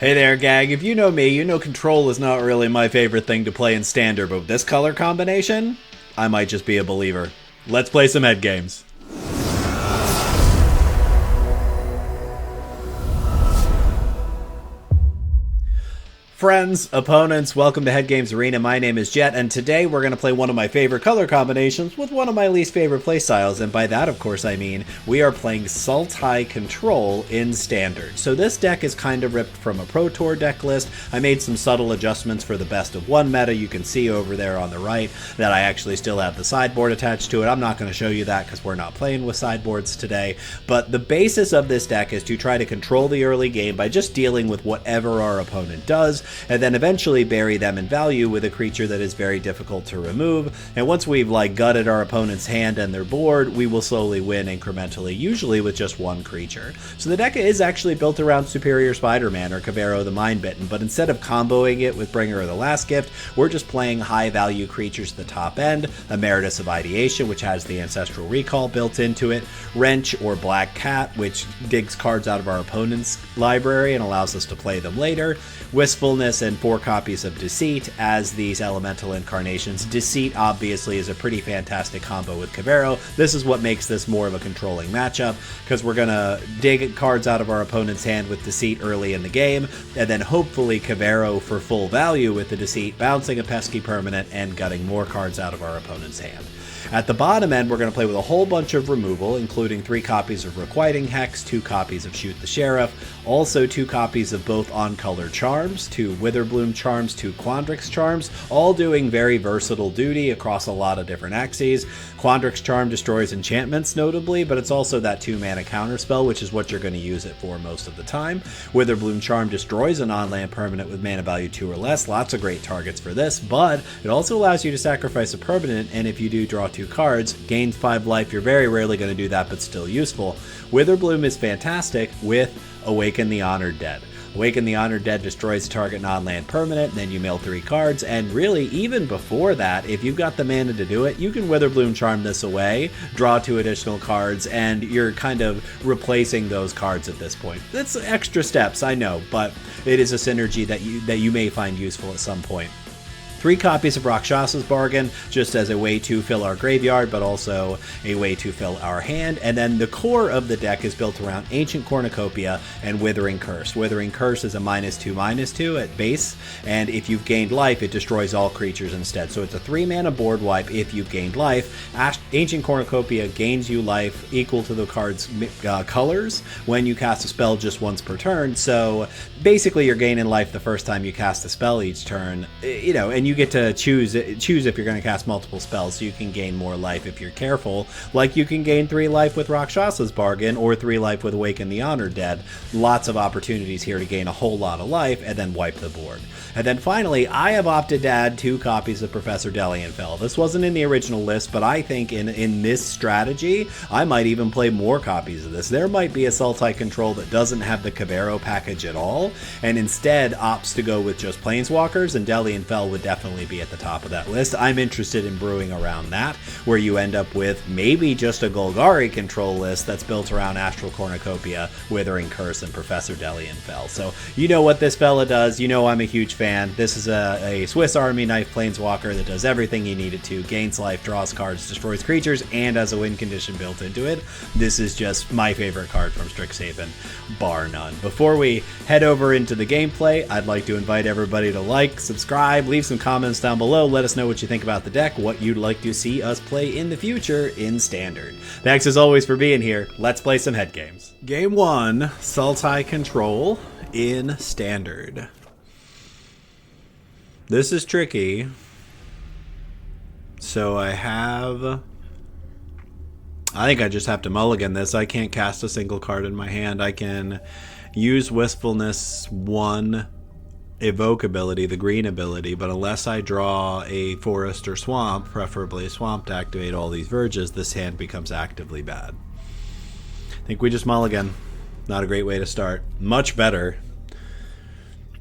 Hey there, gang. If you know me, you know Control is not really my favorite thing to play in Standard, but with this color combination, I might just be a believer. Let's play some head games. Friends, opponents, welcome to Head Games Arena. My name is Jet, and today we're going to play one of my favorite color combinations with one of my least favorite playstyles, and by that, of course, I mean we are playing Sultai Control in Standard. So this deck is kind of ripped from a Pro Tour deck list. I made some subtle adjustments for the best of one meta. You can see over there on the right that I actually still have the sideboard attached to it. I'm not going to show you that because we're not playing with sideboards today, but the basis of this deck is to try to control the early game by just dealing with whatever our opponent does, and then eventually bury them in value with a creature that is very difficult to remove. And once we've gutted our opponent's hand and their board, we will slowly win incrementally, usually with just one creature. So the deck is actually built around Superior Spiderman or Cavero the Mindbitten, but instead of comboing it with Bringer of the Last Gift, we're just playing high value creatures at the top end, Emeritus of Ideation, which has the Ancestral Recall built into it, Wrench or Black Cat, which digs cards out of our opponent's library and allows us to play them later, Wistfulness, and 4 copies of Deceit as these elemental incarnations. Deceit obviously is a pretty fantastic combo with Cavero. This is what makes this more of a controlling matchup, because we're going to dig cards out of our opponent's hand with Deceit early in the game, and then hopefully Cavero for full value with the Deceit, bouncing a pesky permanent and gutting more cards out of our opponent's hand. At the bottom end, we're going to play with a whole bunch of removal, including 3 copies of Requiting Hex, 2 copies of Shoot the Sheriff, also 2 copies of both On-Color Charms, 2 Witherbloom Charms, 2 Quandrix Charms, all doing very versatile duty across a lot of different axes. Quandrix Charm destroys enchantments, notably, but it's also that 2-mana counterspell, which is what you're going to use it for most of the time. Witherbloom Charm destroys a non-land permanent with mana value 2 or less, lots of great targets for this, but it also allows you to sacrifice a permanent, and if you do draw 2 cards, gains 5 life. You're very rarely going to do that, but still useful. Witherbloom is fantastic with Awaken the Honored Dead. Awaken the Honored Dead destroys target non-land permanent, then you mill 3 cards, and really, even before that, if you've got the mana to do it, you can Witherbloom Charm this away, draw 2 additional cards, and you're kind of replacing those cards at this point. That's extra steps, I know, but it is a synergy that you may find useful at some point. 3 copies of Rakshas's Bargain, just as a way to fill our graveyard, but also a way to fill our hand. And then the core of the deck is built around Ancient Cornucopia and Withering Curse. Withering Curse is a -2/-2 at base, and if you've gained life, it destroys all creatures instead. So it's a 3-mana board wipe if you've gained life. Ancient Cornucopia gains you life equal to the card's colors when you cast a spell just once per turn. So basically you're gaining life the first time you cast a spell each turn, and you get to choose if you're going to cast multiple spells, so you can gain more life if you're careful. Like you can gain 3 life with Rakshas's Bargain or 3 life with Awaken the Honored Dead. Lots of opportunities here to gain a whole lot of life and then wipe the board. And then finally, I have opted to add 2 copies of Professor Delianfell. This wasn't in the original list, but I think in this strategy, I might even play more copies of this. There might be a Sultai Control that doesn't have the Cavero package at all, and instead opts to go with just Planeswalkers, and Delianfell would definitely be at the top of that list. I'm interested in brewing around that, where you end up with maybe just a Golgari control list that's built around Astral Cornucopia, Withering Curse, and Professor Delianfell. So you know what this fella does. You know I'm a huge fan. This is a Swiss Army knife Planeswalker that does everything you need it to, gains life, draws cards, destroys creatures, and has a win condition built into it. This is just my favorite card from Strixhaven, bar none. Before we head over into the gameplay, I'd like to invite everybody to like, subscribe, leave some comments down below. Let us know what you think about the deck, what you'd like to see us play in the future in Standard. Thanks as always for being here. Let's play some head games. Game 1, Sultai Control in Standard. This is tricky. So I think I just have to mulligan this. I can't cast a single card in my hand. I can use Wistfulness 1 evoke ability, the green ability, but unless I draw a forest or swamp, preferably a swamp, to activate all these verges, this hand becomes actively bad. I think we just mulligan. Not a great way to start. Much better.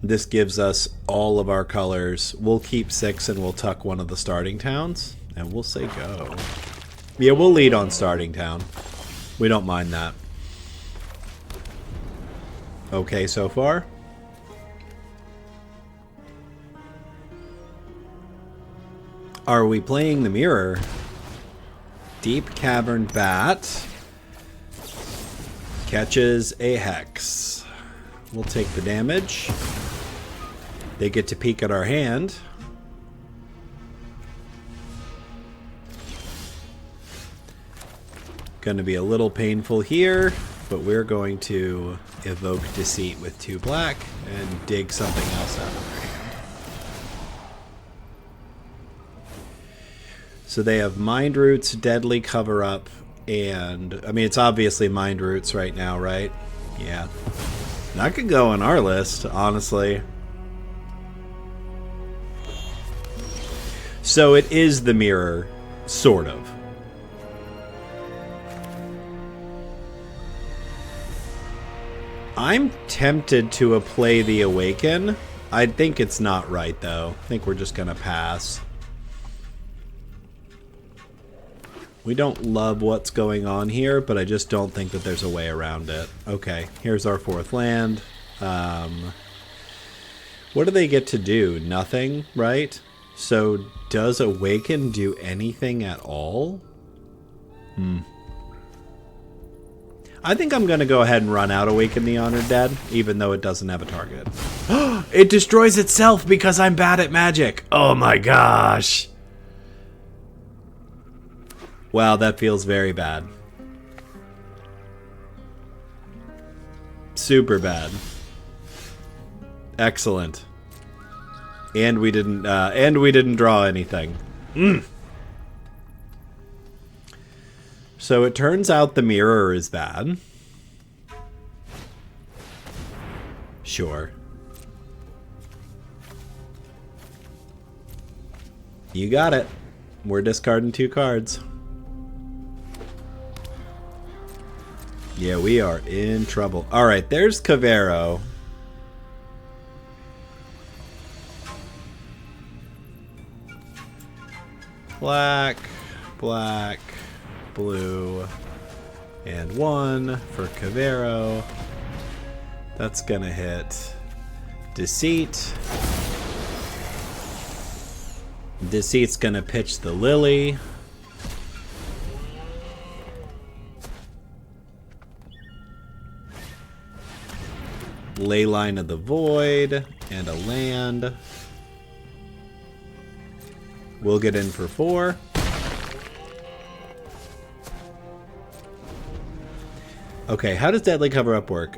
This gives us all of our colors. We'll keep 6 and we'll tuck one of the starting towns, and we'll say go. Yeah, we'll lead on starting town. We don't mind that. Okay so far. Are we playing the mirror? Deep Cavern Bat catches a hex. We'll take the damage. They get to peek at our hand. Gonna be a little painful here, but we're going to evoke Deceit with 2 black and dig something else out of their hand. So they have Mind Roots, Deadly Cover Up, and I mean it's obviously Mind Roots right now, right? Yeah. That could go on our list, honestly. So it is the mirror, sort of. I'm tempted to play the Awaken. I think it's not right, though. I think we're just going to pass. We don't love what's going on here, but I just don't think that there's a way around it. Okay, here's our 4th land. What do they get to do? Nothing, right? So does Awaken do anything at all? I think I'm going to go ahead and run out Awaken the Honored Dead, even though it doesn't have a target. It destroys itself because I'm bad at magic. Oh my gosh. Wow, that feels very bad. Super bad. Excellent. And we didn't draw anything. So it turns out the mirror is bad. Sure. You got it. We're discarding 2 cards. Yeah, we are in trouble. Alright, there's Cavero. Black, black, blue, and 1 for Cavero. That's gonna hit Deceit. Deceit's gonna pitch the Lily. Leyline of the Void and a land. We'll get in for 4. Okay, how does Deadly Cover Up work?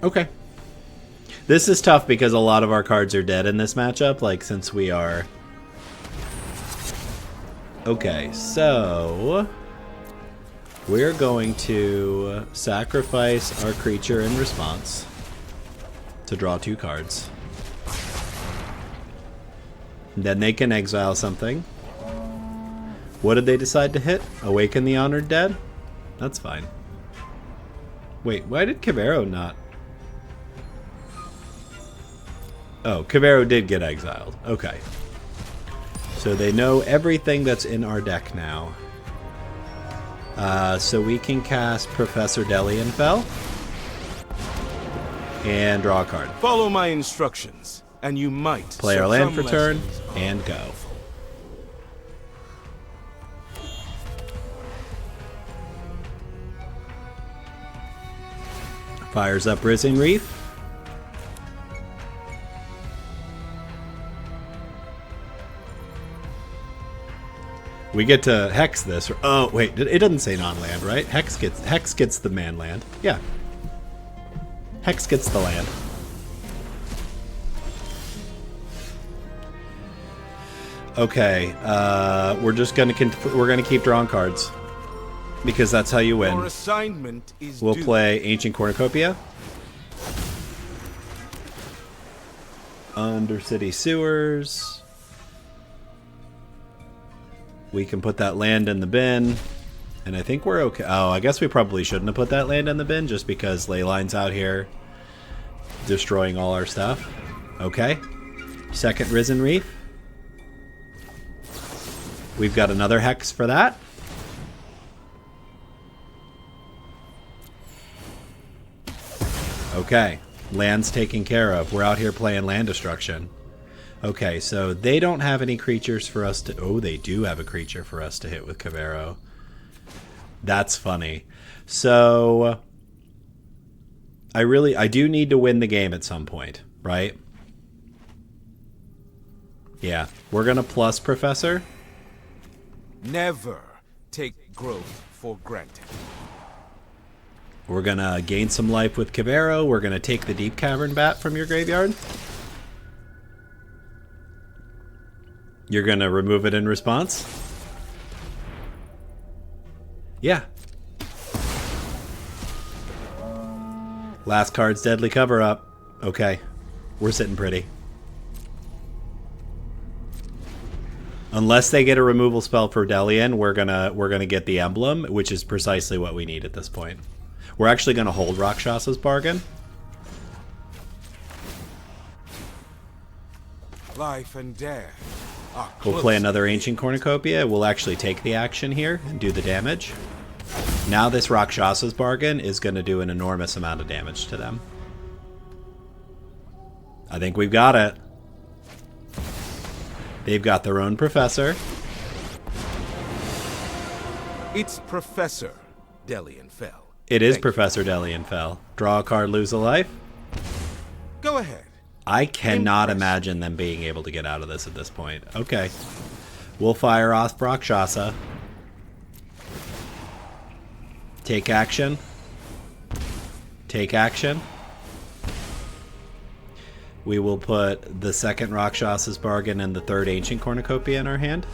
Okay. This is tough because a lot of our cards are dead in this matchup, like since we are... Okay, so... we're going to sacrifice our creature in response to draw 2 cards. Then they can exile something. What did they decide to hit? Awaken the Honored Dead? That's fine. Wait, why did Cavero not? Oh, Cavero did get exiled. Okay. So they know everything that's in our deck now. So we can cast Professor Delianfell and draw a card. Follow my instructions, and you might play our land for turn and go. Fires up Risen Reef. We get to hex this. Oh wait, it doesn't say non-land, right? Hex gets the man land. Yeah. Hex gets the land. Okay, we're gonna keep drawing cards because that's how you win. Your assignment is We'll play Ancient Cornucopia, Undercity Sewers. We can put that land in the bin, and I think we're okay. Oh, I guess we probably shouldn't have put that land in the bin just because Leyline's out here destroying all our stuff. Okay. Second Risen Reef. We've got another hex for that. Okay. Land's taken care of. We're out here playing land destruction. Okay, so they don't have any creatures for us to... Oh, they do have a creature for us to hit with Cavero. That's funny. So... I do need to win the game at some point, right? Yeah. We're going to plus Professor. Never take growth for granted. We're going to gain some life with Cavero. We're going to take the Deep Cavern Bat from your graveyard. You're going to remove it in response? Yeah. Last card's Deadly Cover-Up. Okay. We're sitting pretty. Unless they get a removal spell for Delian, we're gonna get the emblem, which is precisely what we need at this point. We're actually gonna hold Rakshasa's Bargain. Life and death. We'll play another Ancient Cornucopia. We'll actually take the action here and do the damage. Now this Rakshasa's Bargain is going to do an enormous amount of damage to them. I think we've got it. They've got their own Professor. It's Professor Delian Fell. It is Professor Delian Fell. Draw a card, lose a life. Go ahead. I cannot imagine them being able to get out of this at this point. Okay. We'll fire off Rakshasa. Take action. Take action. We will put the second Rakshasa's Bargain and the third Ancient Cornucopia in our hand.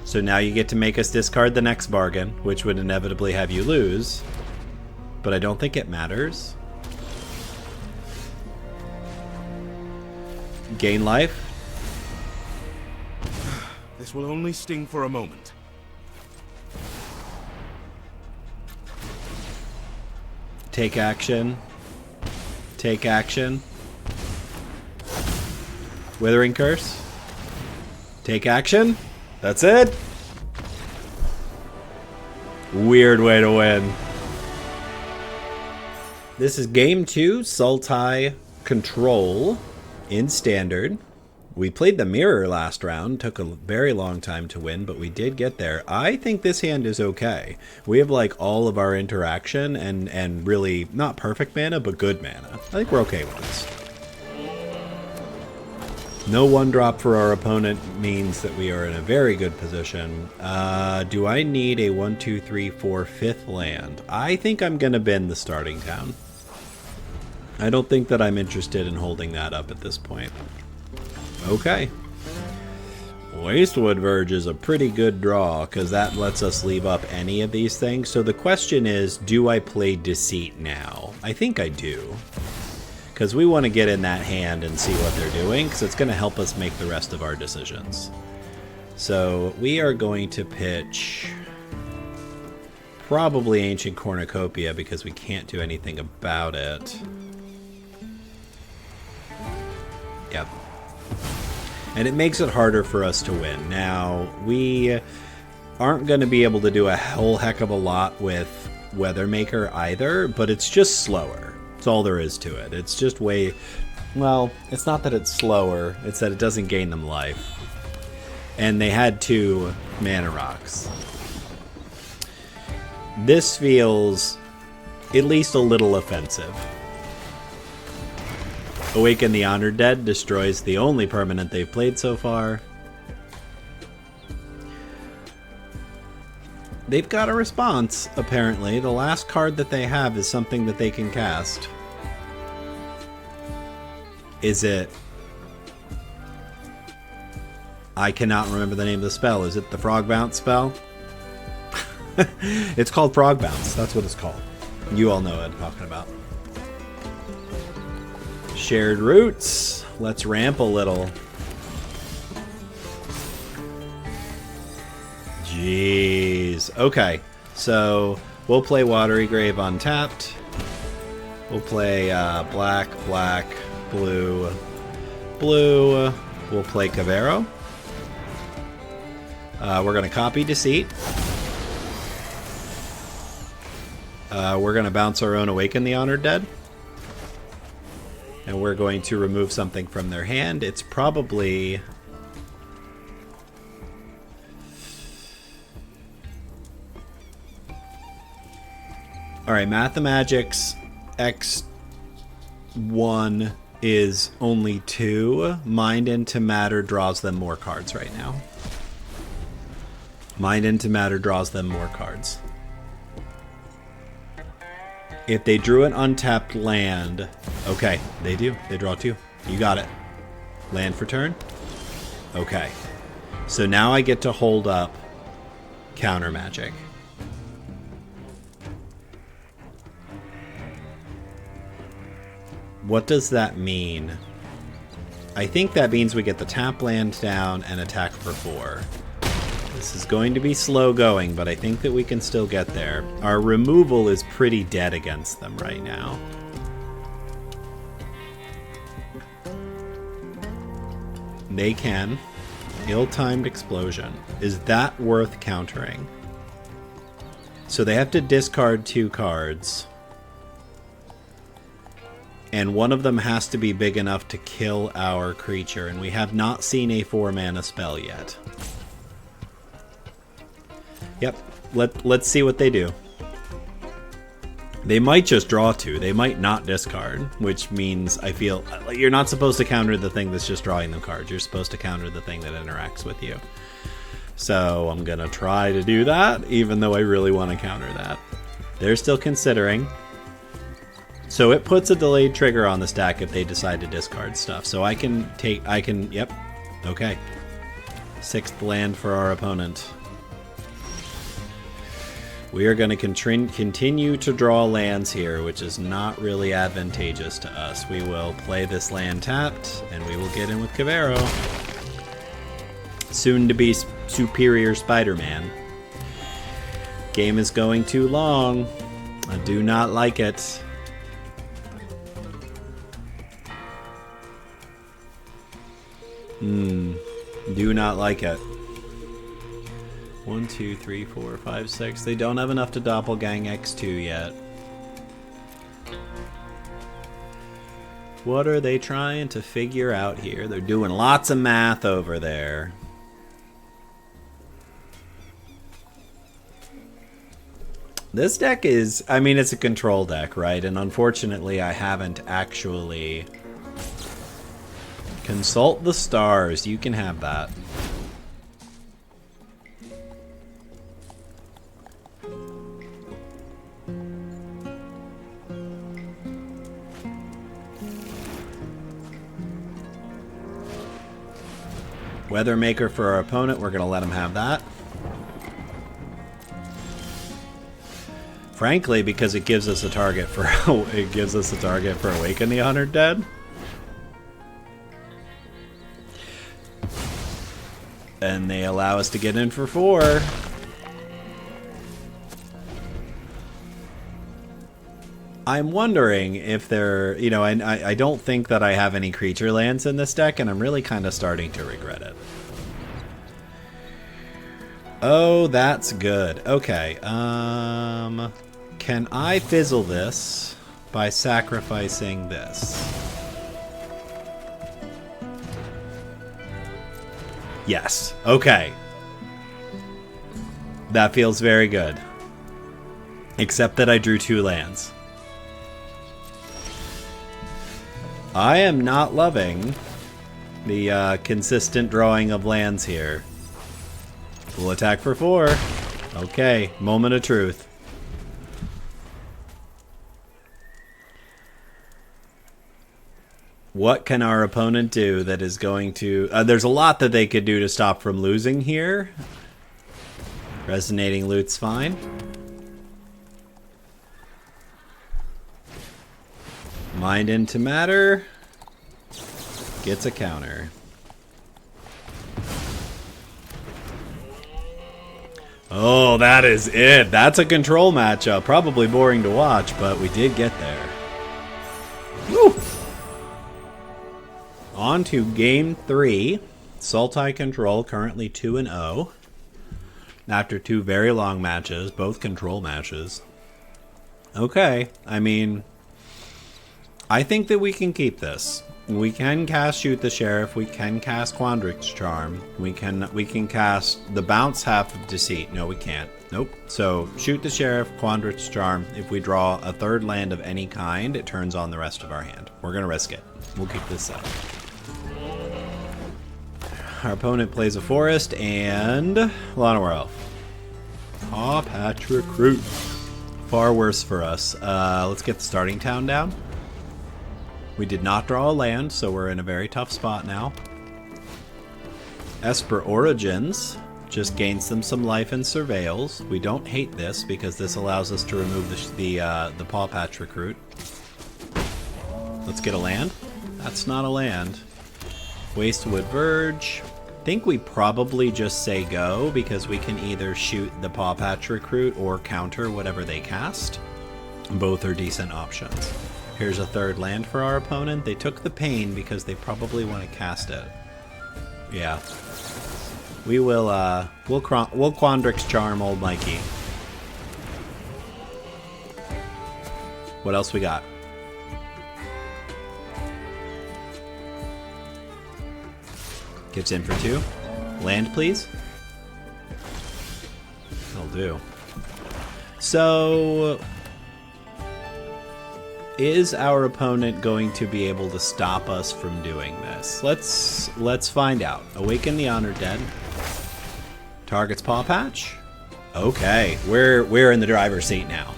So now you get to make us discard the next bargain, which would inevitably have you lose. But I don't think it matters. Gain life. This will only sting for a moment. Take action. Take action. Withering Curse. Take action. That's it. Weird way to win. This is game 2, Sultai Control in Standard. We played the Mirror last round. Took a very long time to win, but we did get there. I think this hand is okay. We have like all of our interaction and really not perfect mana, but good mana. I think we're okay with this. No 1-drop for our opponent means that we are in a very good position. Do I need a 1, 2, 3, 4, 5th land? I think I'm going to bend the starting town. I don't think that I'm interested in holding that up at this point. Okay. Wastewood Verge is a pretty good draw, because that lets us leave up any of these things. So the question is, do I play Deceit now? I think I do. Because we want to get in that hand and see what they're doing, because it's going to help us make the rest of our decisions. So we are going to pitch probably Ancient Cornucopia, because we can't do anything about it. Yep. And it makes it harder for us to win. Now, we aren't going to be able to do a whole heck of a lot with Weathermaker either, but it's just slower. That's all there is to it. It's just way... Well, it's not that it's slower, it's that it doesn't gain them life. And they had 2 mana rocks. This feels at least a little offensive. Awaken the Honored Dead destroys the only permanent they've played so far. They've got a response, apparently. The last card that they have is something that they can cast. Is it... I cannot remember the name of the spell. Is it the Frog Bounce spell? It's called Frog Bounce. That's what it's called. You all know what I'm talking about. Shared Roots. Let's ramp a little. Jeez. Okay, so we'll play Watery Grave untapped. We'll play black, black, blue, blue. We'll play Cavero. We're going to copy Deceit. We're going to bounce our own Awaken the Honored Dead. And we're going to remove something from their hand. It's probably... Alright, Mathemagic's X1 is only 2. Mind into Matter draws them more cards right now. Mind into Matter draws them more cards. If they drew an untapped land... Okay, they do. They draw 2. You got it. Land for turn? Okay. So now I get to hold up Counter Magic. What does that mean? I think that means we get the tap land down and attack for 4. This is going to be slow going, but I think that we can still get there. Our removal is pretty dead against them right now. They can. Ill-timed explosion. Is that worth countering? So they have to discard 2 cards. And one of them has to be big enough to kill our creature, and we have not seen a 4-mana spell yet. Yep, let's see what they do. They might just draw 2. They might not discard, which means I feel like you're not supposed to counter the thing that's just drawing them cards. You're supposed to counter the thing that interacts with you. So I'm going to try to do that, even though I really want to counter that. They're still considering. So it puts a delayed trigger on the stack if they decide to discard stuff. So I can yep, okay. 6th land for our opponent. We are going to continue to draw lands here, which is not really advantageous to us. We will play this land tapped, and we will get in with Cavero. Soon to be superior Spiderman. Game is going too long. I do not like it. Do not like it. 1, 2, 3, 4, 5, 6. They don't have enough to doppelgang X2 yet. What are they trying to figure out here? They're doing lots of math over there. This deck is, I mean, it's a control deck, right? And unfortunately, I haven't actually... Consult the stars. You can have that. Weathermaker for our opponent. We're going to let him have that. Frankly, because it gives us a target for Awaken the Honored Dead. And they allow us to get in for 4. I'm wondering if they're, you know, I don't think that I have any creature lands in this deck, and I'm really kind of starting to regret it. Oh, that's good. Okay. Can I fizzle this by sacrificing this? Yes. Okay. That feels very good. Except that I drew 2 lands. I am not loving the consistent drawing of lands here. We'll attack for 4. Okay, moment of truth. What can our opponent do that is going to... there's a lot that they could do to stop from losing here. Resonating Loot's fine. Mind into Matter. Gets a counter. Oh, that is it. That's a control matchup. Probably boring to watch, but we did get there. Woo! On to game 3. Sultai control, currently 2-0. After 2 very long matches, both control matches. Okay, I mean, I think that we can keep this. We can cast Shoot the Sheriff. We can cast Quandrix Charm. We can cast the bounce half of Deceit. No, we can't. Nope. So Shoot the Sheriff, Quandrix Charm. If we draw a third land of any kind, it turns on the rest of our hand. We're gonna risk it. We'll keep this set. Our opponent plays a forest and Llanowar Elf. Paw Patch Recruit. Far worse for us. Let's get the starting town down. We did not draw a land, so we're in a very tough spot now. Esper Origins just gains them some life and surveils. We don't hate this because this allows us to remove the Paw Patch Recruit. Let's get a land. That's not a land. Wastewood Verge. I think we probably just say go because we can either shoot the Paw Patch Recruit or counter whatever they cast. Both are decent options. Here's a third land for our opponent. They took the pain because they probably want to cast it. Yeah. We will, we'll Quandrix Charm old Mikey. What else we got? Gets in for 2. Land, please. That'll do. So, is our opponent going to be able to stop us from doing this? Let's find out. Awaken the Honored Dead. Target's Paw Patch. Okay, we're in the driver's seat now.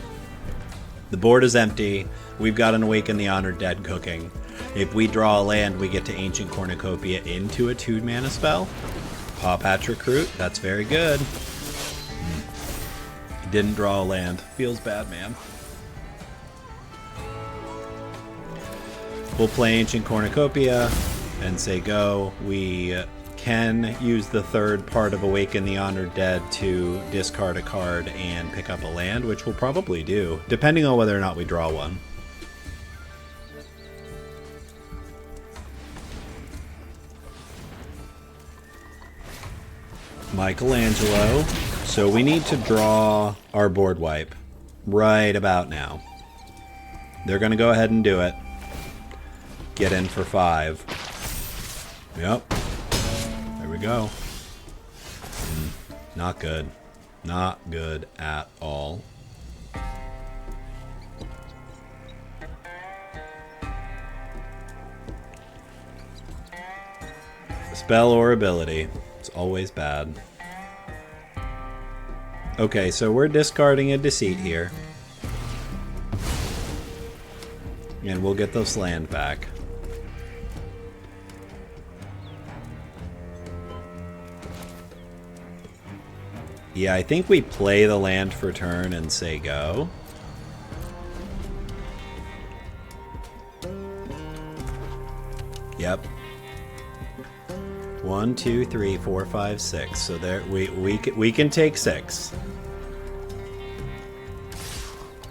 The board is empty. We've got an Awaken the Honored Dead cooking. If we draw a land, we get to Ancient Cornucopia into a 2-mana spell. Paw Patch Recruit, that's very good. Didn't draw a land. Feels bad, man. We'll play Ancient Cornucopia and say go. We can use the third part of Awaken the Honored Dead to discard a card and pick up a land, which we'll probably do, depending on whether or not we draw one. Michelangelo. So we need to draw our board wipe right about now. They're going to go ahead and do it. Get in for 5. Yep. There we go. Not good. Not good at all. Spell or ability. It's always bad. Okay, so we're discarding a Deceit here. And we'll get this land back. Yeah, I think we play the land for turn and say go. Yep. 1, 2, 3, 4, 5, 6. So there we can take 6.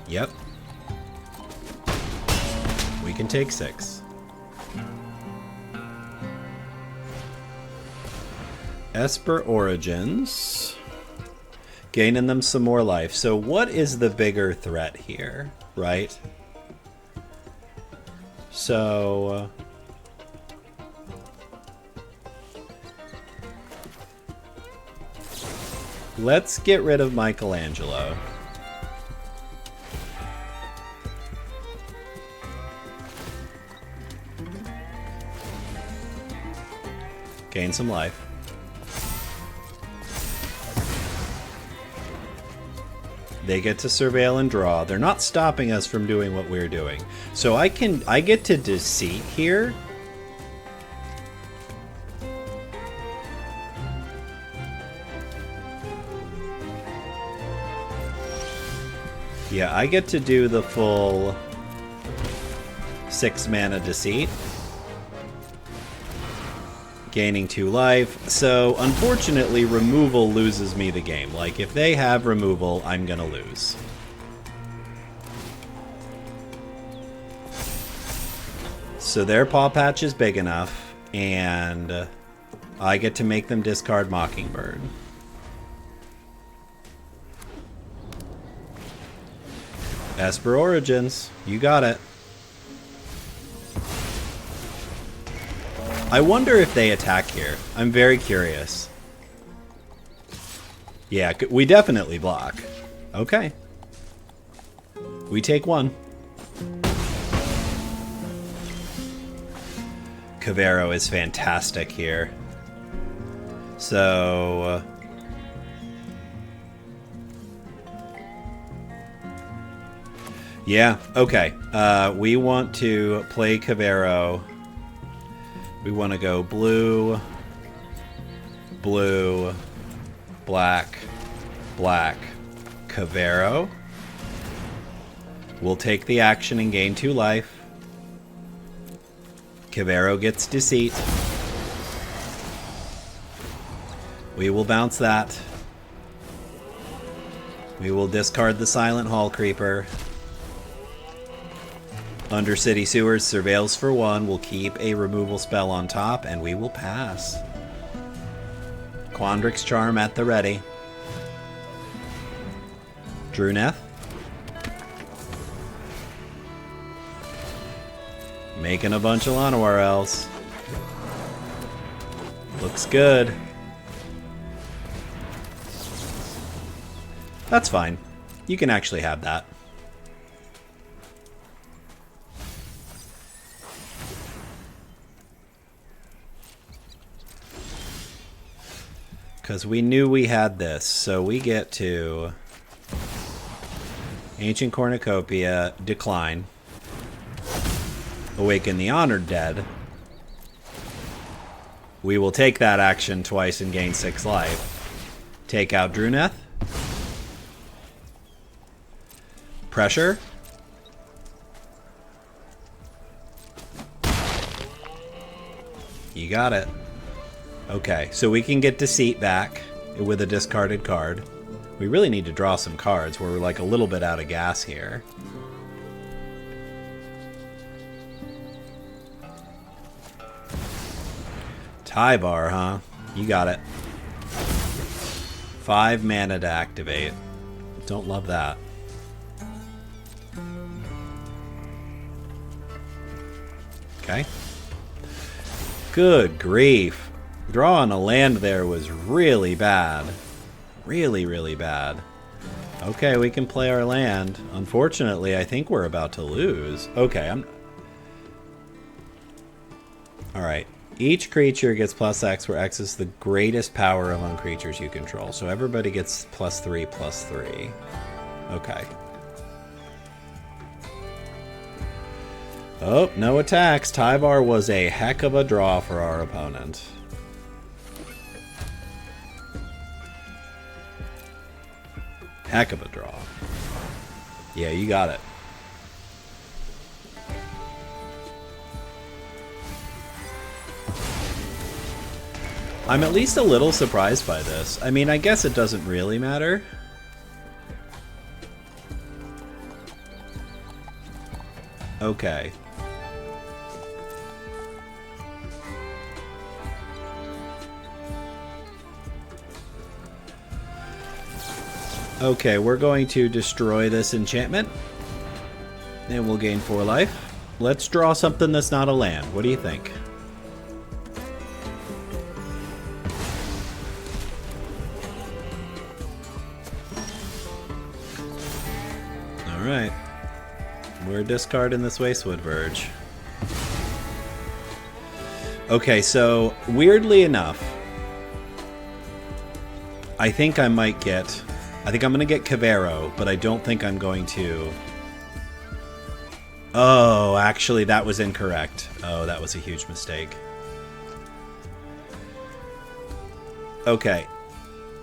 Yep. We can take 6. Esper Origins. Gaining them some more life. So what is the bigger threat here, right? So let's get rid of Michelangelo. Gain some life. They get to surveil and draw. They're not stopping us from doing what we're doing. So I get to Deceit here. Yeah, I get to do the full 6 mana Deceit. Gaining 2 life. So, unfortunately, removal loses me the game. Like, if they have removal, I'm gonna lose. So their Paw Patch is big enough, and I get to make them discard Esper Origins. You got it. I wonder if they attack here. I'm very curious. Yeah, we definitely block. Okay. We take one. Cavero is fantastic here. So... yeah, okay. We want to play Cavero. We want to go blue, blue, black, black, Cavero. We'll take the action and gain 2 life. Cavero gets Deceit. We will bounce that. We will discard the Silent Hall Creeper. Undercity Sewers surveils for 1. We'll keep a removal spell on top, and we will pass. Quandrix Charm at the ready. Druneth. Making a bunch of Llanowar Elves. Looks good. That's fine. You can actually have that. Because we knew we had this, so we get to Ancient Cornucopia, decline, awaken the Honored Dead. We will take that action twice and gain 6 life. Take out Druneth. Pressure. You got it. Okay, so we can get Deceit back with a discarded card. We really need to draw some cards. We're like a little bit out of gas here. Tybar, huh? You got it. 5 mana to activate. Don't love that. Okay. Good grief. Drawing a land there was really bad. Really, really bad. Okay, we can play our land. Unfortunately, I think we're about to lose. Okay, Alright. Each creature gets +X, where X is the greatest power among creatures you control. So everybody gets +3/+3. Okay. Oh, no attacks. Tybar was a heck of a draw for our opponent. Heck of a draw. Yeah, you got it. I'm at least a little surprised by this. I mean, I guess it doesn't really matter. Okay. Okay, we're going to destroy this enchantment. And we'll gain 4 life. Let's draw something that's not a land. What do you think? Alright. We're discarding this Wastewood Verge. Okay, so weirdly enough, I think I might get... I think I'm going to get Cavero, but I don't think I'm going to... Oh, actually, that was incorrect. Oh, that was a huge mistake. Okay.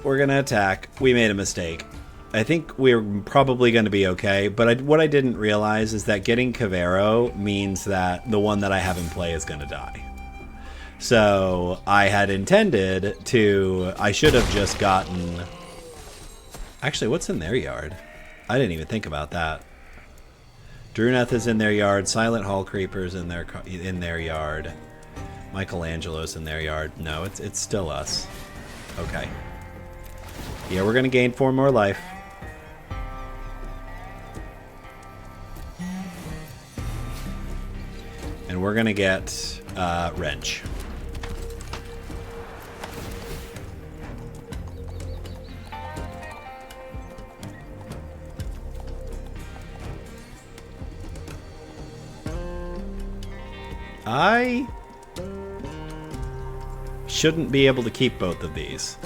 We're going to attack. We made a mistake. I think we're probably going to be okay, but what I didn't realize is that getting Cavero means that the one that I have in play is going to die. So I had intended to... I should have just gotten... Actually, what's in their yard? I didn't even think about that. Druneth is in their yard. Silent Hall Creeper's in their yard. Michelangelo's in their yard. No, it's still us. Okay. Yeah, we're going to gain 4 more life. And we're going to get Wrench. I shouldn't be able to keep both of these.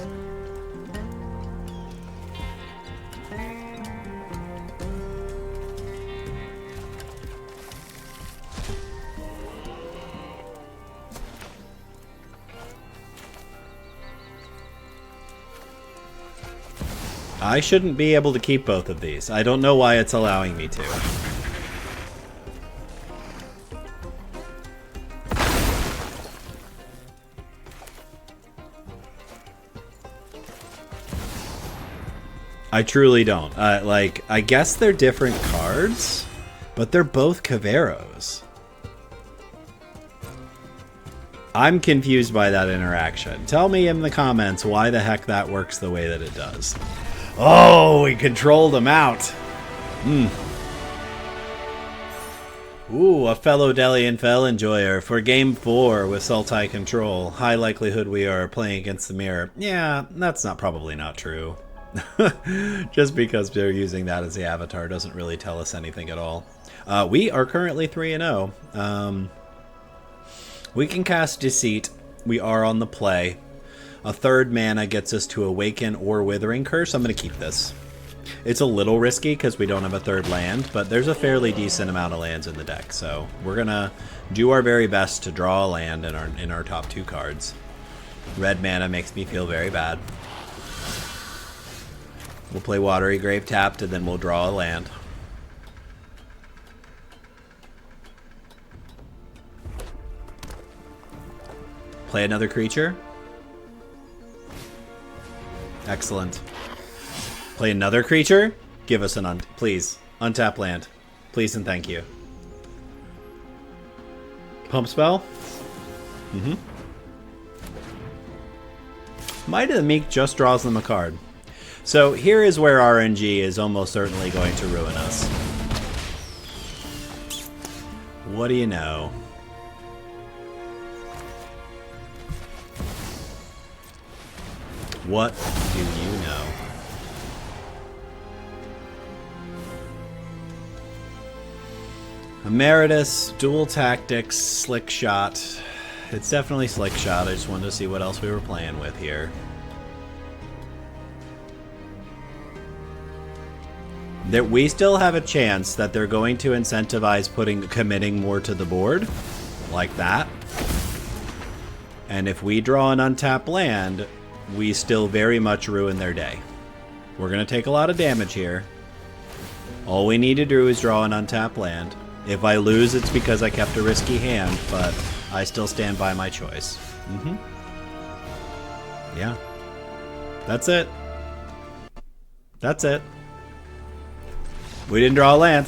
I shouldn't be able to keep both of these. I don't know why it's allowing me to. I truly don't. Like, I guess they're different cards, but they're both Caveros. I'm confused by that interaction. Tell me in the comments why the heck that works the way that it does. Oh, we controlled them out. Ooh, a fellow Delian Fell enjoyer for Game 4 with Sultai control. High likelihood we are playing against the mirror. Yeah, that's probably not true. Just because they're using that as the avatar doesn't really tell us anything at all. We are currently 3-0. We can cast Deceit. We are on the play. A third mana gets us to Awaken or Withering Curse. I'm going to keep this. It's a little risky because we don't have a third land, but there's a fairly decent amount of lands in the deck. So we're going to do our very best to draw a land in our top two cards. Red mana makes me feel very bad. We'll play Watery Grave tapped, and then we'll draw a land. Play another creature. Excellent. Play another creature. Give us an please. Untap land. Please and thank you. Pump spell. Might of the Meek just draws them a card. So here is where RNG is almost certainly going to ruin us. What do you know? What do you know? Emeritus, Dual Tactics, Slick Shot. It's definitely Slick Shot. I just wanted to see what else we were playing with here. That we still have a chance that they're going to incentivize committing more to the board, like that. And if we draw an untapped land, we still very much ruin their day. We're going to take a lot of damage here. All we need to do is draw an untapped land. If I lose, it's because I kept a risky hand, but I still stand by my choice. Yeah. That's it. That's it. We didn't draw a land,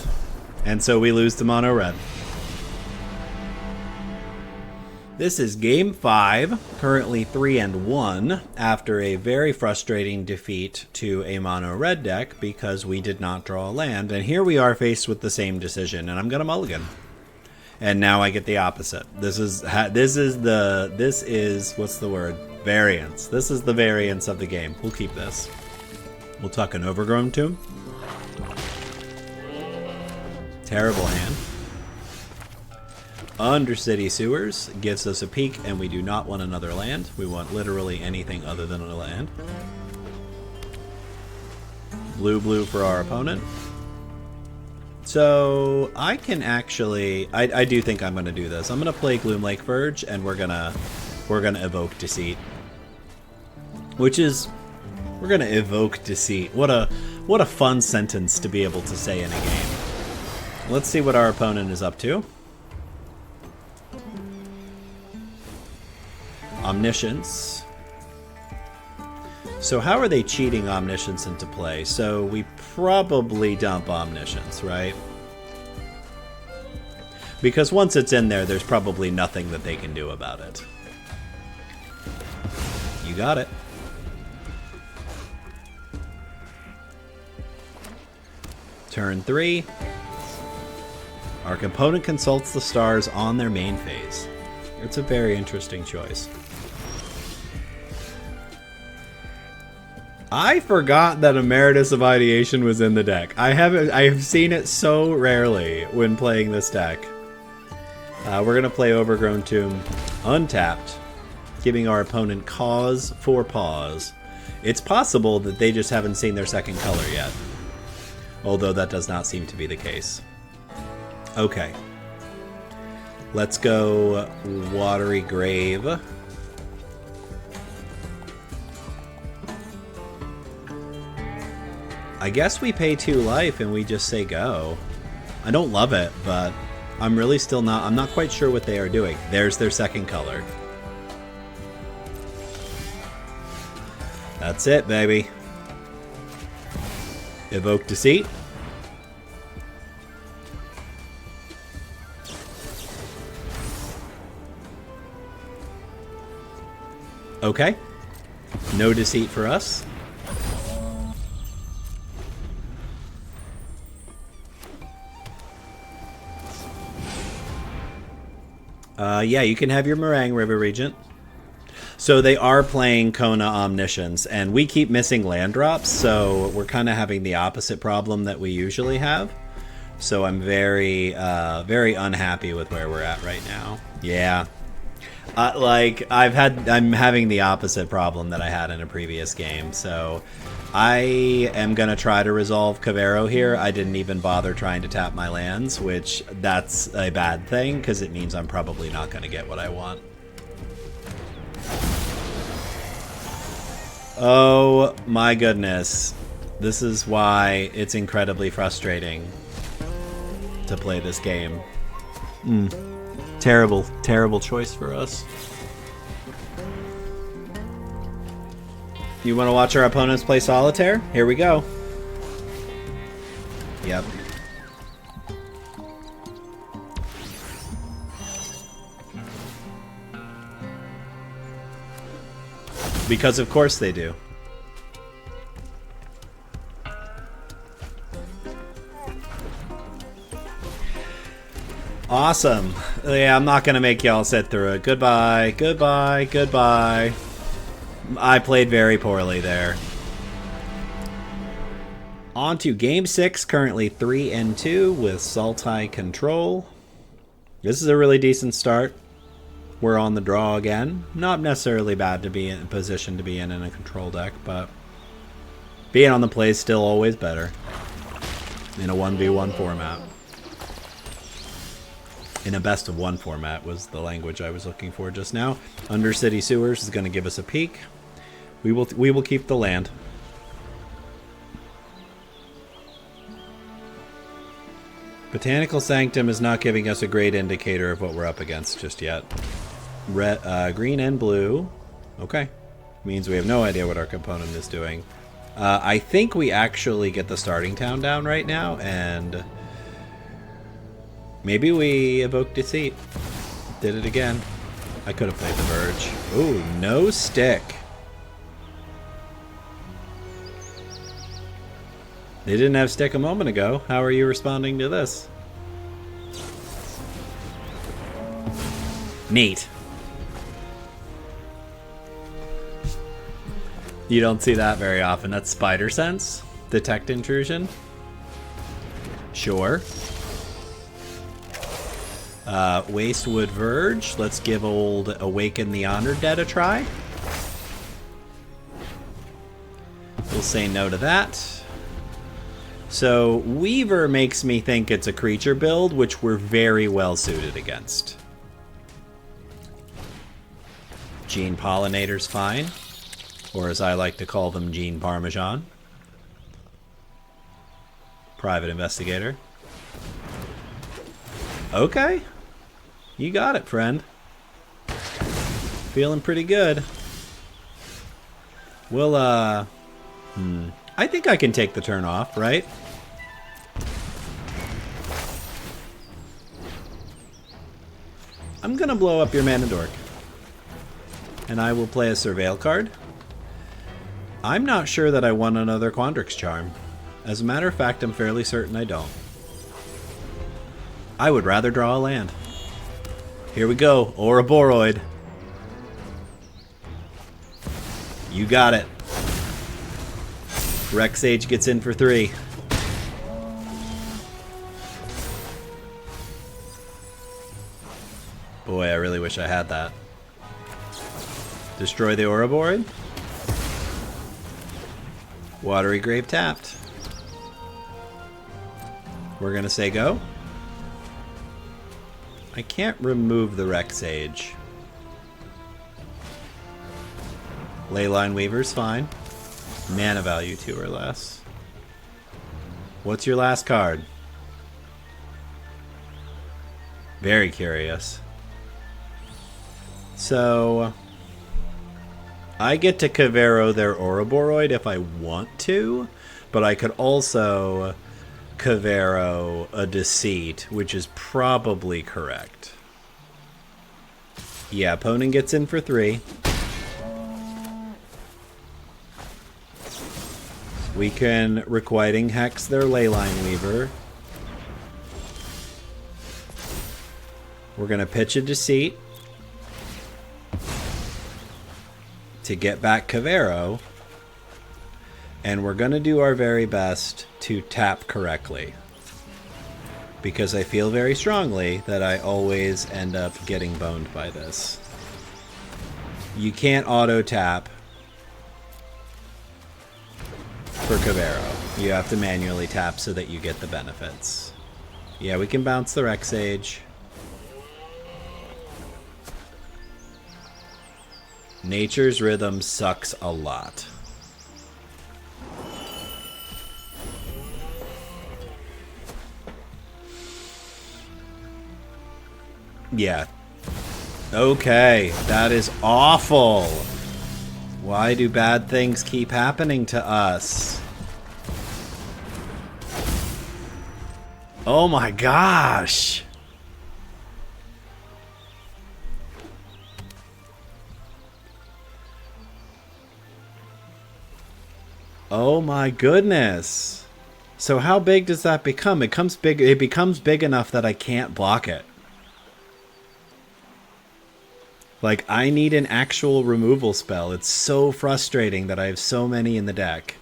and so we lose to mono red. This is game 5, currently 3-1, after a very frustrating defeat to a mono red deck because we did not draw a land. And here we are faced with the same decision, and I'm gonna mulligan. And now I get the opposite. This is what's the word? Variance. This is the variance of the game. We'll keep this. We'll tuck an Overgrown Tomb. Terrible hand. Undercity Sewers gives us a peek, and we do not want another land. We want literally anything other than a land. Blue for our opponent. So I can actually, I do think I'm gonna do this. I'm gonna play Gloomlake Verge, and we're gonna evoke Deceit. We're gonna evoke Deceit. What a fun sentence to be able to say in a game. Let's see what our opponent is up to. Omniscience. So how are they cheating Omniscience into play? So we probably dump Omniscience, right? Because once it's in there, there's probably nothing that they can do about it. You got it. Turn 3. Our opponent consults the stars on their main phase. It's a very interesting choice. I forgot that Emeritus of Ideation was in the deck. I have seen it so rarely when playing this deck. We're going to play Overgrown Tomb untapped, giving our opponent cause for pause. It's possible that they just haven't seen their second color yet, although that does not seem to be the case. Okay. Let's go Watery Grave. I guess we pay 2 life and we just say go. I don't love it, but I'm really still not... I'm not quite sure what they are doing. There's their second color. That's it, baby. Evoke Deceit. Okay. No Deceit for us. Yeah, you can have your Meringue River Regent. So they are playing Kona Omniscience, and we keep missing land drops, so we're kind of having the opposite problem that we usually have. So I'm very, very unhappy with where we're at right now. Yeah. I'm having the opposite problem that I had in a previous game, so I am going to try to resolve Cavero here. I didn't even bother trying to tap my lands, which that's a bad thing, because it means I'm probably not going to get what I want. Oh my goodness. This is why it's incredibly frustrating to play this game. Terrible, terrible choice for us. You want to watch our opponents play Solitaire? Here we go. Yep. Because of course they do. Awesome. Yeah, I'm not gonna make y'all sit through it. Goodbye, goodbye, goodbye. I played very poorly there. On to Game 6, currently 3-2 with Sultai control. This is a really decent start. We're on the draw again. Not necessarily bad to be in a position to be in a control deck, but being on the play is still always better in a 1v1 format. In a best of 1 format was the language I was looking for just now. Undercity Sewers is going to give us a peek. We will keep the land. Botanical Sanctum is not giving us a great indicator of what we're up against just yet. Green and blue. Okay. Means we have no idea what our component is doing. I think we actually get the starting town down right now, and maybe we evoke Deceit. Did it again. I could have played the Verge. Ooh, no stick. They didn't have stick a moment ago. How are you responding to this? Neat. You don't see that very often. That's Spider Sense. Detect intrusion. Sure. Wastewood Verge. Let's give old Awaken the Honored Dead a try. We'll say no to that. So Weaver makes me think it's a creature build, which we're very well suited against. Gene Pollinator's fine. Or as I like to call them, Gene Parmesan. Private Investigator. Okay. You got it, friend. Feeling pretty good. We'll, I think I can take the turn off, right? I'm gonna blow up your Mana Dork. And I will play a Surveil card. I'm not sure that I want another Quandrix Charm. As a matter of fact, I'm fairly certain I don't. I would rather draw a land. Here we go. Ouroboros. You got it. Rex Sage gets in for 3. Boy, I really wish I had that. Destroy the Ouroboros. Watery Grave tapped. We're gonna say go. I can't remove the Rex Sage. Leyline Weaver's fine. Mana value 2 or less. What's your last card? Very curious. So I get to Cavero their Ouroboros if I want to, but I could also Cavero a Deceit, which is probably correct. Yeah, opponent gets in for 3. We can Requiting Hex their Leyline Weaver. We're going to pitch a Deceit to get back Cavero. And we're going to do our very best to tap correctly. Because I feel very strongly that I always end up getting boned by this. You can't auto-tap for Cavero. You have to manually tap so that you get the benefits. Yeah, we can bounce the Rex Sage. Nature's Rhythm sucks a lot. Yeah. Okay, that is awful. Why do bad things keep happening to us? Oh my gosh. Oh my goodness. So how big does that become? It becomes big enough that I can't block it. Like, I need an actual removal spell. It's so frustrating that I have so many in the deck.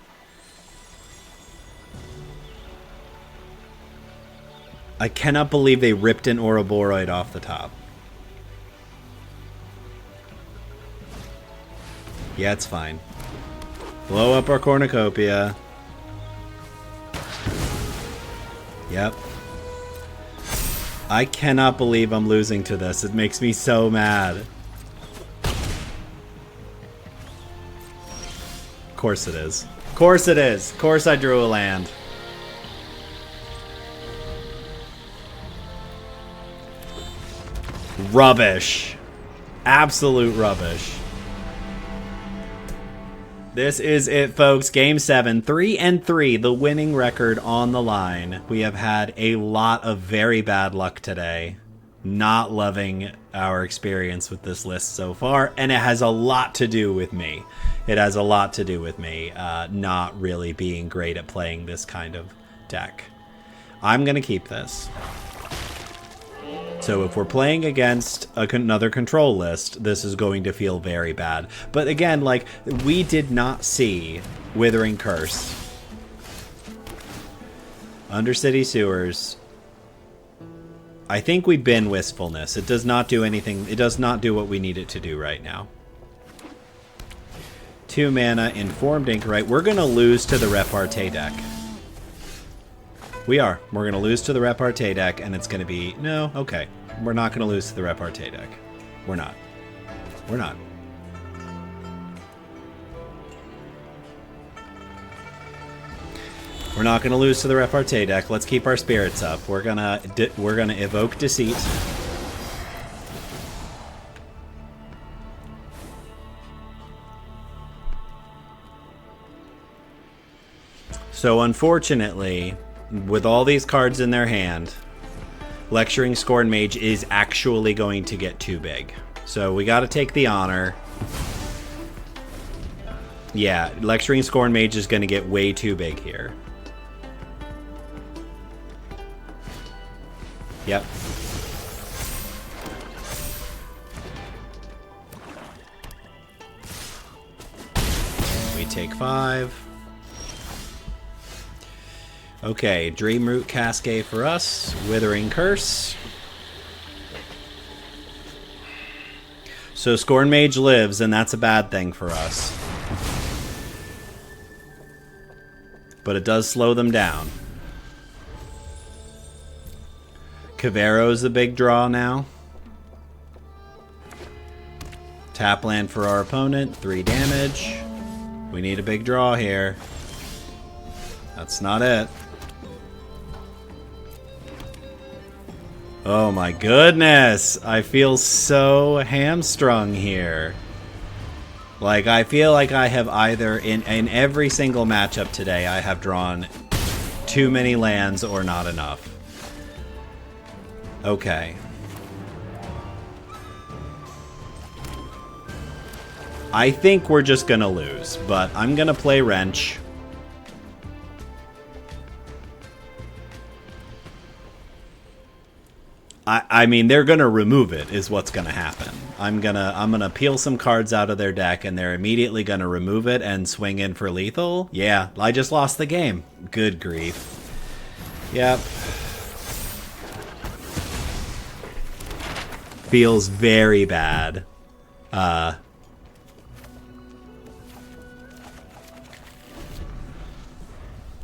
I cannot believe they ripped an Ouroboros off the top. Yeah, it's fine. Blow up our Cornucopia. Yep. I cannot believe I'm losing to this. It makes me so mad. Of course it is. Of course it is. Of course I drew a land. Rubbish. Absolute rubbish. This is it, folks. Game 7, 3-3, the winning record on the line. We have had a lot of very bad luck today. Not loving our experience with this list so far, and it has a lot to do with me. It has a lot to do with me not really being great at playing this kind of deck. I'm going to keep this. So if we're playing against another control list, this is going to feel very bad. But again, like, we did not see Withering Curse. Undercity Sewers. I think we bin Wistfulness. It does not do anything. It does not do what we need it to do right now. 2 mana, Informed Ink, right? We're going to lose to the Repartee deck. We are. We're going to lose to the Repartee deck, and it's going to be... No, okay. We're not going to lose to the Repartee deck. We're not. We're not. We're not going to lose to the Repartee deck. Let's keep our spirits up. We're gonna evoke Deceit. So unfortunately, with all these cards in their hand, Lecturing Scorn Mage is actually going to get too big. So we got to take the honor. Yeah, Lecturing Scorn Mage is going to get way too big here. Yep. We take 5. Okay, Dreamroot Cascade for us. Withering Curse. So Scorn Mage lives, and that's a bad thing for us. But it does slow them down. Cavero's the big draw now. Tap land for our opponent, 3 damage. We need a big draw here. That's not it. Oh my goodness! I feel so hamstrung here. Like, I feel like I have either, in every single matchup today, I have drawn too many lands or not enough. Okay. I think we're just gonna lose, but I'm gonna play Wrench. I mean, they're gonna remove it, is what's gonna happen. I'm gonna peel some cards out of their deck, and they're immediately gonna remove it and swing in for lethal. Yeah, I just lost the game. Good grief. Yep. Feels very bad.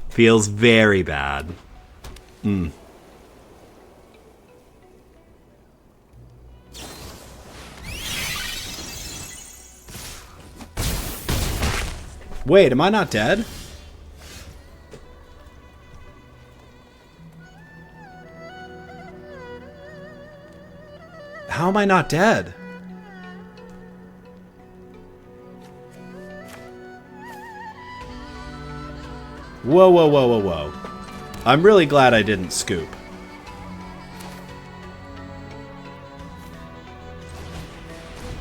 Feels very bad. Wait, am I not dead? How am I not dead? Whoa, whoa, whoa, whoa, whoa. I'm really glad I didn't scoop.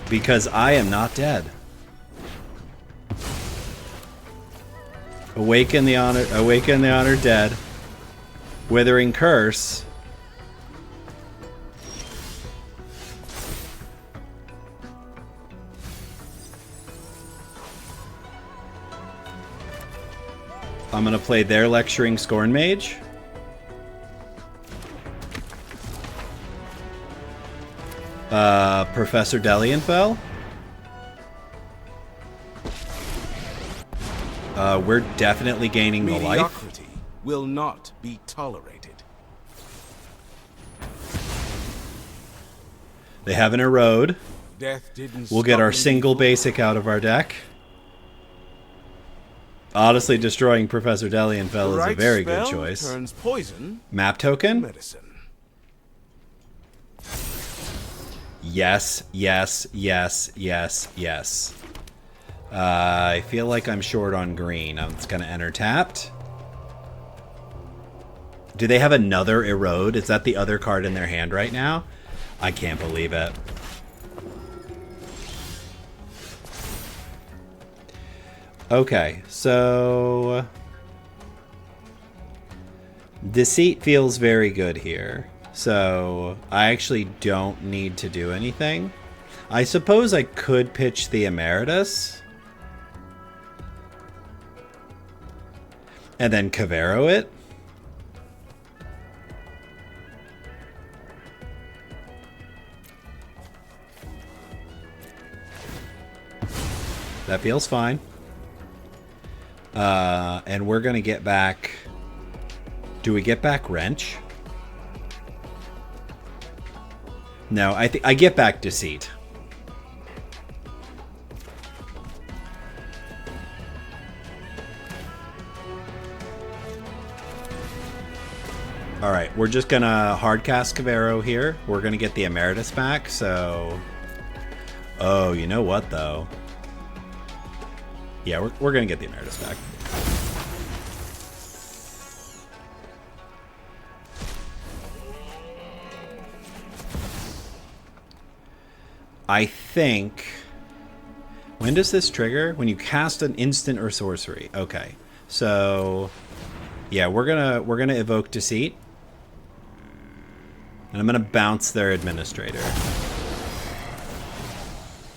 Because I am not dead. Awaken the honored dead. Withering Curse. I'm gonna play their Lecturing Scorn Mage. Professor Delianfell. We're definitely gaining the life. Mediocrity will not be tolerated. They have an Erode. Death didn't We'll get stop our me single before. basic out of our deck. Honestly, destroying Professor Delianfell is a Right very good spell choice. Turns poison Map token? medicine. Yes, yes, yes, yes, yes. I feel like I'm short on green. It's going to enter tapped. Do they have another Erode? Is that the other card in their hand right now? I can't believe it. Okay, so... Deceit feels very good here. So, I actually don't need to do anything. I suppose I could pitch the Emeritus. And then Cavero it. That feels fine. And we're going to get back... Do we get back Wrench? No, I think I get back Deceit. Alright, we're just going to hardcast Cavero here. We're going to get the Emeritus back, so... Oh, you know what, though? Yeah, we're going to get the Emeritus back. I think... When does this trigger? When you cast an instant or sorcery. Okay. So... Yeah, we're gonna evoke Deceit. And I'm going to bounce their administrator.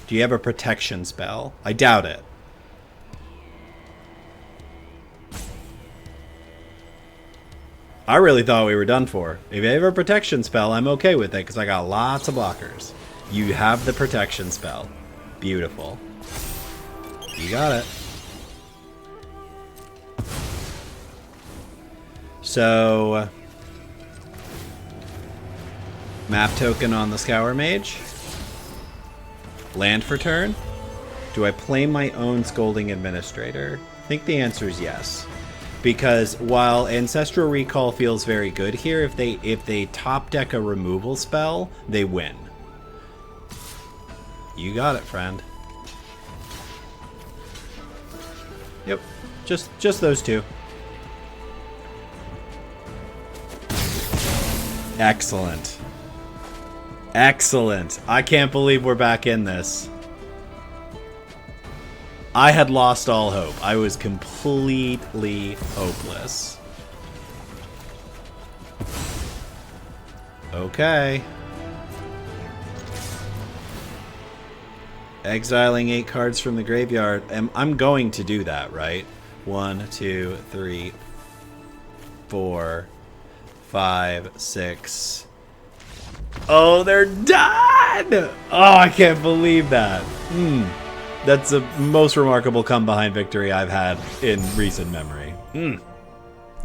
Do you have a protection spell? I doubt it. I really thought we were done for. If you have a protection spell, I'm okay with it because I got lots of blockers. You have the protection spell. Beautiful. You got it. So, map token on the Scour Mage. Land for turn. Do I play my own Scolding Administrator? I think the answer is yes. Because while Ancestral Recall feels very good here, if they top deck a removal spell, they win. You got it, friend. Yep, just those two. Excellent. Excellent. I can't believe we're back in this. I had lost all hope. I was completely hopeless. Okay. Exiling 8 cards from the graveyard. I'm going to do that, right? 1, 2, 3, 4, 5, 6. Oh, they're done! Oh, I can't believe that. That's the most remarkable come-behind victory I've had in recent memory.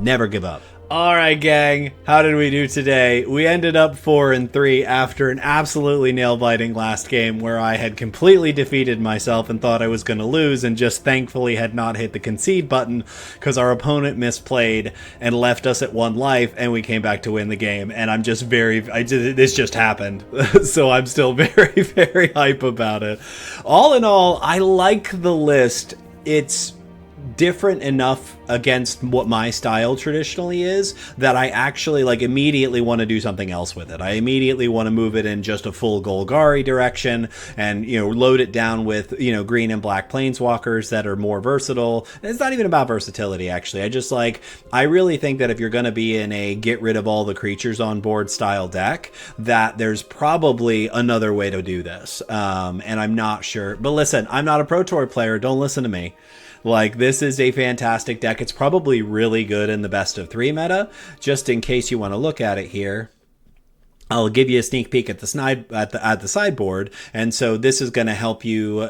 Never give up. Alright, gang. How did we do today? We ended up 4-3 after an absolutely nail-biting last game where I had completely defeated myself and thought I was going to lose and just thankfully had not hit the concede button because our opponent misplayed and left us at 1 life and we came back to win the game. And I'm just this just happened. So I'm still very, very hype about it. All in all, I like the list. It's different enough against what my style traditionally is that I actually immediately want to do something else with it. I immediately want to move it in just a full Golgari direction and, load it down with, green and black planeswalkers that are more versatile. And it's not even about versatility, actually. I really think that if you're going to be in a get rid of all the creatures on board style deck, that there's probably another way to do this. And I'm not sure. But listen, I'm not a Pro Tour player. Don't listen to me. This is a fantastic deck. It's probably really good in the best of 3 meta. Just in case you want to look at it here, I'll give you a sneak peek at the sideboard, and so this is going to help you,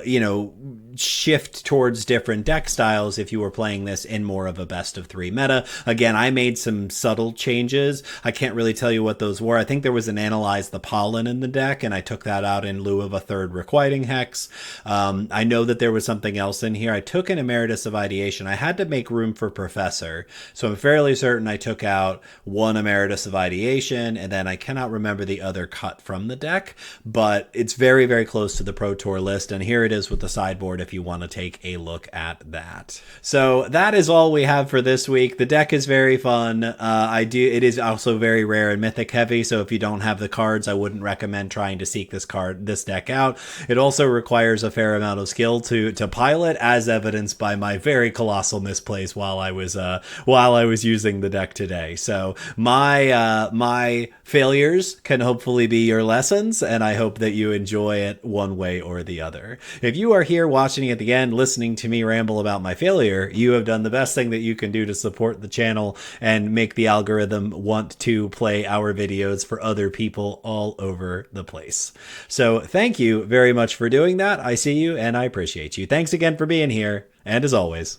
shift towards different deck styles if you were playing this in more of a best of 3 meta. Again, I made some subtle changes. I can't really tell you what those were. I think there was an Analyze the Pollen in the deck, and I took that out in lieu of a 3rd Requiting Hex. I know that there was something else in here. I took an Emeritus of Ideation. I had to make room for Professor, so I'm fairly certain I took out 1 Emeritus of Ideation, and then I cannot remember the other cut from the deck, but it's very, very close to the Pro Tour list, and here it is with the sideboard if you want to take a look at that. So that is all we have for this week. The deck is very fun. It is also very rare and mythic heavy, so if you don't have the cards, I wouldn't recommend trying to seek this deck out. It also requires a fair amount of skill to pilot, as evidenced by my very colossal misplays while I was using the deck today. So my failures can hopefully be your lessons, and I hope that you enjoy it one way or the other. If you are here watching at the end, listening to me ramble about my failure, you have done the best thing that you can do to support the channel and make the algorithm want to play our videos for other people all over the place. So thank you very much for doing that. I see you and I appreciate you. Thanks again for being here. And as always,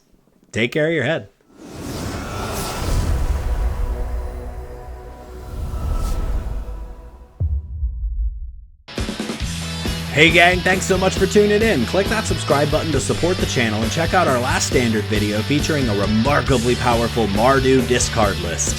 take care of your head. Hey gang, thanks so much for tuning in. Click that subscribe button to support the channel and check out our last standard video featuring a remarkably powerful Mardu discard list.